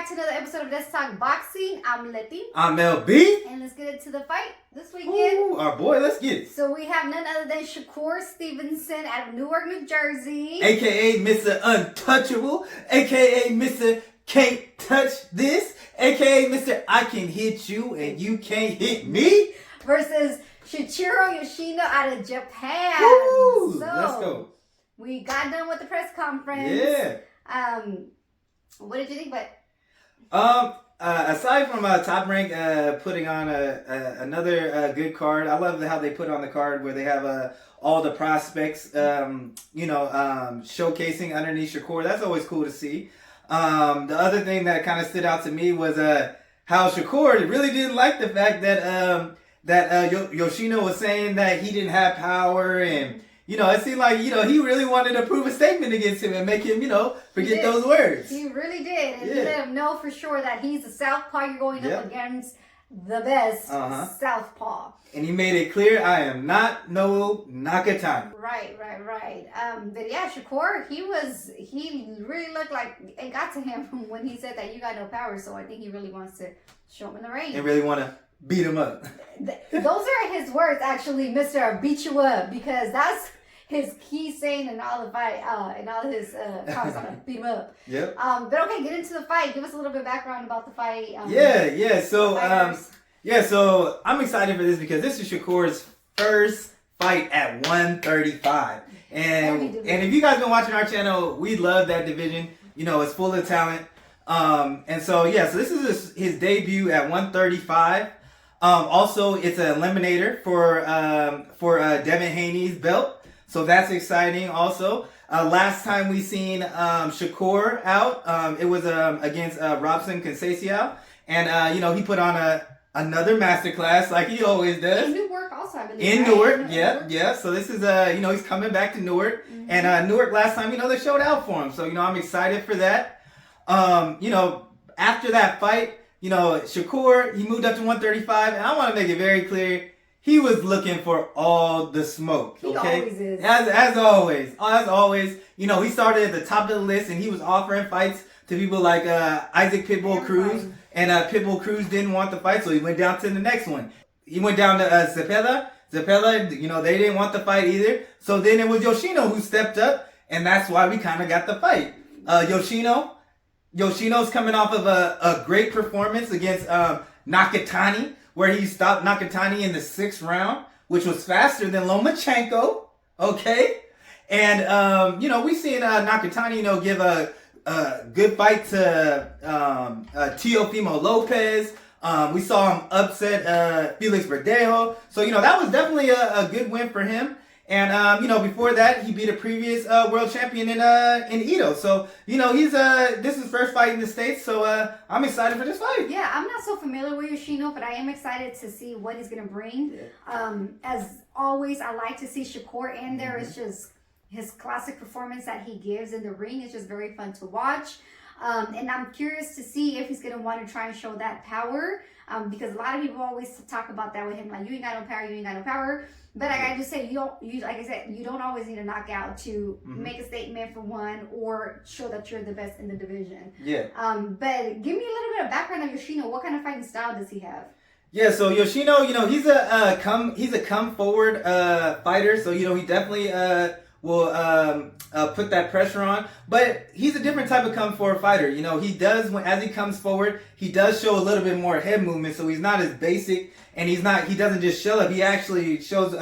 back to another episode of Let's Talk Boxing. I'm Leti. I'm LB. And let's get into the fight this weekend. Ooh, our boy, let's get it. So we have none other than Shakur Stevenson out of Newark, New Jersey. AKA Mr. Untouchable. AKA Mr. Can't Touch This. AKA Mr. I Can Hit You and You Can't Hit Me. Versus Shuichiro Yoshino out of Japan. Woo, so, let's go. We got done with the press conference. Yeah. What did you think? But aside from Top Rank putting on another good card, I love how they put on the card where they have all the prospects, showcasing underneath Shakur. That's always cool to see. The other thing that kind of stood out to me was how Shakur really didn't like the fact that Yoshino was saying that he didn't have power, and it seemed like he really wanted to prove a statement against him and make him forget those words. He really did, and he let him know for sure that he's a southpaw. You're going up against the best southpaw. And he made it clear, I am not no Nakatani. Right. But yeah, Shakur, he really looked like it got to him when he said that you got no power. So I think he really wants to show him in the ring. And really want to beat him up. Those are his words, actually, Mr. Beat You Up, because that's his key saying in all the fight, in all his comments on beat him up. Yep. But okay, get into the fight. Give us a little bit of background about the fight. So I'm excited for this because this is Shakur's first fight at 135. And if you guys been watching our channel, we love that division. It's full of talent. So this is his debut at 135. Also, it's an eliminator for Devin Haney's belt. So that's exciting also. Last time we seen Shakur out, it was against Robson Conceição. And, he put on another masterclass like he always does. In Newark also, I believe. In Newark, yeah. So this is, he's coming back to Newark. Mm-hmm. And Newark last time, they showed out for him. So, I'm excited for that. After that fight, Shakur, he moved up to 135. And I want to make it very clear, he was looking for all the smoke. Okay? He always is. As always. He started at the top of the list and he was offering fights to people like Isaac Pitbull Cruz. And Pitbull Cruz didn't want the fight, so he went down to the next one. He went down to Zepeda. Zepeda, they didn't want the fight either. So then it was Yoshino who stepped up, and that's why we kind of got the fight. Yoshino's coming off of a great performance against Nakatani, where he stopped Nakatani in the 6th round, which was faster than Lomachenko. Okay? And, we seen Nakatani, give a good fight to Teofimo Lopez. We saw him upset Felix Verdejo. So, that was definitely a good win for him. And, before that, he beat a previous world champion in Ito. So, this is his first fight in the States. So, I'm excited for this fight. Yeah, I'm not so familiar with Yoshino, but I am excited to see what he's going to bring. Yeah. As always, I like to see Shakur in there. Mm-hmm. It's just his classic performance that he gives in the ring is just very fun to watch. And I'm curious to see if he's going to want to try and show that power. Because a lot of people always talk about that with him. Like, you ain't got no power, But I gotta just say, like I said, you don't always need a knockout to make a statement for one or show that you're the best in the division. Yeah. But give me a little bit of background on Yoshino. What kind of fighting style does he have? Yeah, so Yoshino, he's a come forward fighter. So he definitely will put that pressure on, but he's a different type of come forward fighter. He does as he comes forward, he does show a little bit more head movement, so he's not as basic, and he doesn't just shell up. He actually shows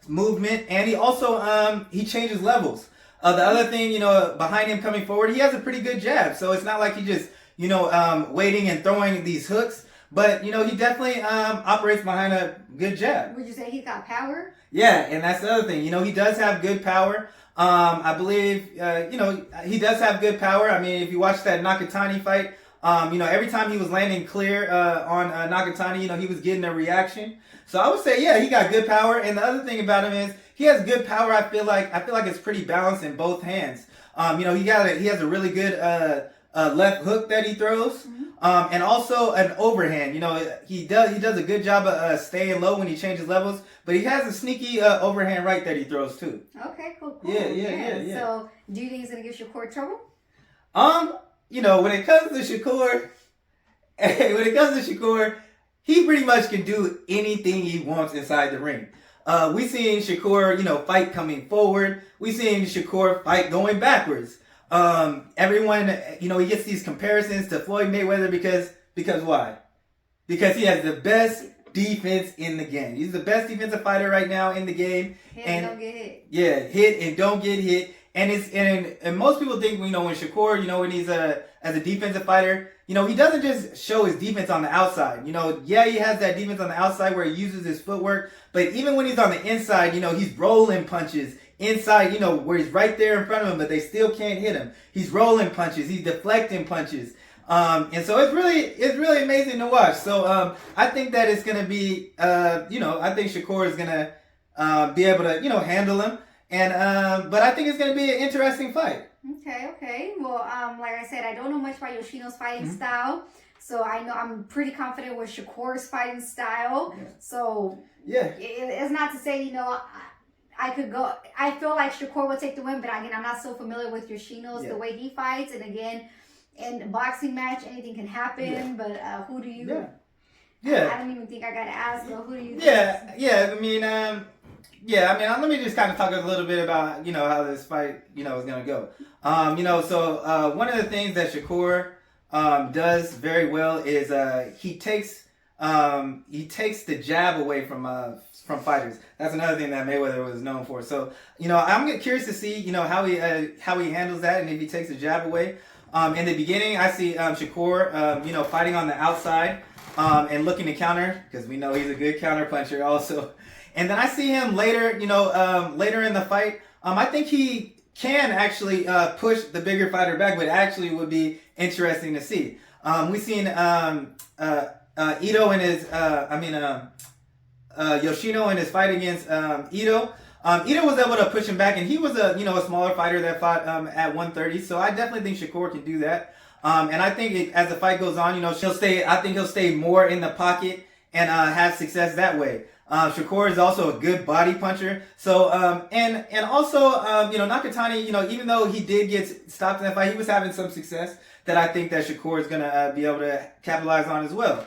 movement, and he also he changes levels. The other thing, behind him coming forward, he has a pretty good jab, so it's not like he just waiting and throwing these hooks. But, he definitely operates behind a good jab. Would you say he's got power? Yeah, and that's the other thing. He does have good power. I believe, he does have good power. I mean, if you watch that Nakatani fight, every time he was landing clear on Nakatani, he was getting a reaction. So I would say, yeah, he got good power. And the other thing about him is he has good power. I feel like it's pretty balanced in both hands. He has a really good left hook that he throws. Mm-hmm. And also an overhand. He does a good job of staying low when he changes levels, but he has a sneaky overhand right that he throws too. Okay, cool. Yeah. So, do you think he's gonna give Shakur trouble? when it comes to Shakur, he pretty much can do anything he wants inside the ring. We seen Shakur, fight coming forward. We seen Shakur fight going backwards. Everyone, he gets these comparisons to Floyd Mayweather because why? Because he has the best defense in the game. He's the best defensive fighter right now in the game. Hit and don't get hit. Yeah, hit and don't get hit. And most people think, when Shakur, when he's as a defensive fighter, he doesn't just show his defense on the outside. He has that defense on the outside where he uses his footwork, but even when he's on the inside, he's rolling punches inside, where he's right there in front of him, but they still can't hit him. He's rolling punches, he's deflecting punches. And so it's really amazing to watch. So I think that it's gonna be I think Shakur is gonna be able to handle him. And but I think it's gonna be an interesting fight. Okay. Well, like I said, I don't know much about Yoshino's fighting style, so I know I'm pretty confident with Shakur's fighting style. Yeah. So it's not to say I could go. I feel like Shakur will take the win, but again, I'm not so familiar with Yoshino's the way he fights, and again, in a boxing match, anything can happen. Yeah. But who do you? Yeah. I don't even think I gotta ask. But who do you? Let me just kind of talk a little bit about, how this fight, is going to go. So one of the things that Shakur does very well is he takes the jab away from fighters. That's another thing that Mayweather was known for. So, I'm curious to see, how he handles that and if he takes the jab away. In the beginning, I see Shakur, fighting on the outside and looking to counter, because we know he's a good counter puncher also. And then I see him later, later in the fight. I think he can actually push the bigger fighter back, but actually would be interesting to see. We've seen Ito in his, Yoshino in his fight against Ito. Ito was able to push him back, and he was a smaller fighter that fought at 130. So I definitely think Shakur can do that. And I think as the fight goes on, he'll stay more in the pocket and have success that way. Shakur is also a good body puncher. So, and also, Nakatani, even though he did get stopped in that fight, he was having some success that I think that Shakur is going to be able to capitalize on as well.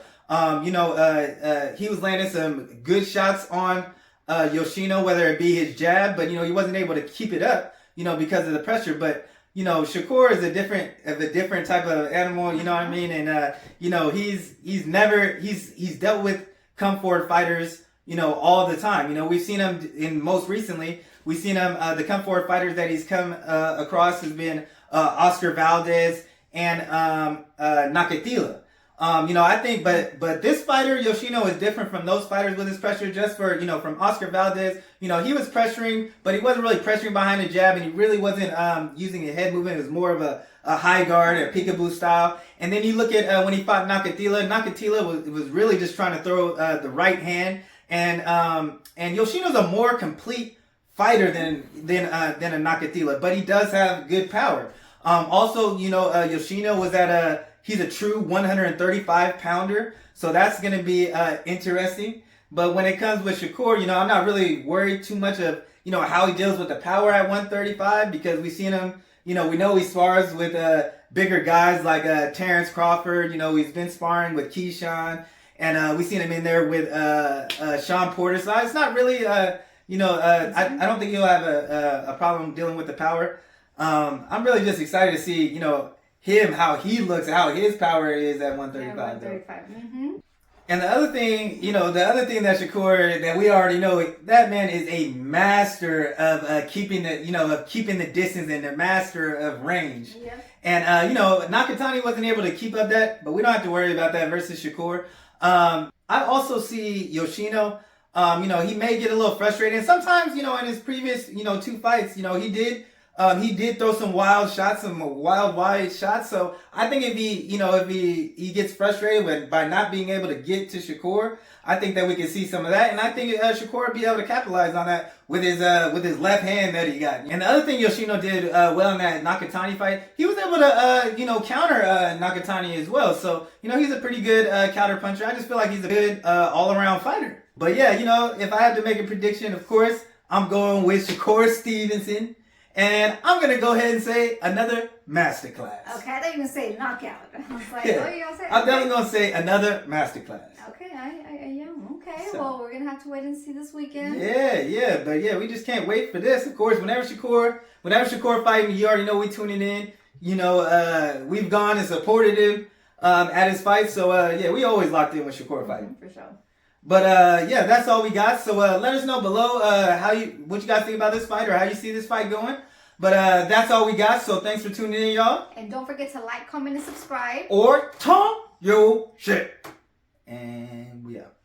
He was landing some good shots on Yoshino, whether it be his jab, but, he wasn't able to keep it up, because of the pressure. But, Shakur is a different type of animal, you know what I mean? And, he's dealt with come forward fighters, all the time. We've seen him most recently, we've seen him, the come forward fighters that he's come across has been Oscar Valdez and Nakatila. I think, but this fighter, Yoshino, is different from those fighters with his pressure. Just for, from Oscar Valdez, he was pressuring, but he wasn't really pressuring behind the jab, and he really wasn't using a head movement. It was more of a high guard, a peekaboo style. And then you look at when he fought Nakatila was really just trying to throw the right hand. And Yoshino's a more complete fighter than a Nakatila, but he does have good power. Also, Yoshino was he's a true 135 pounder, so that's going to be interesting. But when it comes with Shakur, I'm not really worried too much of how he deals with the power at 135, because we've seen him. We know he spars with bigger guys like Terrence Crawford. He's been sparring with Keyshawn. And we've seen him in there with Sean Porter. So it's not really, I don't think he'll have a problem dealing with the power. I'm really just excited to see, him, how he looks, how his power is at 135. Yeah, 135. Mm-hmm. And the other thing that Shakur, that we already know, that man is a master of keeping the distance and a master of range. Yeah. And, Nakatani wasn't able to keep up that, but we don't have to worry about that versus Shakur. I also see Yoshino, he may get a little frustrated. And sometimes, in his previous, 2 fights, he did throw some wild shots, wide shots. So I think if he gets frustrated by not being able to get to Shakur, I think that we can see some of that. And I think Shakur will be able to capitalize on that with his left hand that he got. And the other thing Yoshino did well in that Nakatani fight, he was able to counter Nakatani as well. So he's a pretty good counter puncher. I just feel like he's a good all around fighter. But yeah, if I had to make a prediction, of course I'm going with Shakur Stevenson. And I'm going to go ahead and say another masterclass. Okay, I thought you were going to say knockout. I was like, Yeah. oh, you're going to say I'm definitely going to say another masterclass. Okay, yeah, okay. So. Well, we're going to have to wait and see this weekend. But we just can't wait for this. Of course, whenever Shakur fighting, you already know we tuning in. You know, we've gone and supported him at his fight. So, we always locked in with Shakur fighting. For sure. But that's all we got. So let us know below what you guys think about this fight or how you see this fight going. But that's all we got. So thanks for tuning in, y'all. And don't forget to like, comment, and subscribe. Or talk your shit. And we out.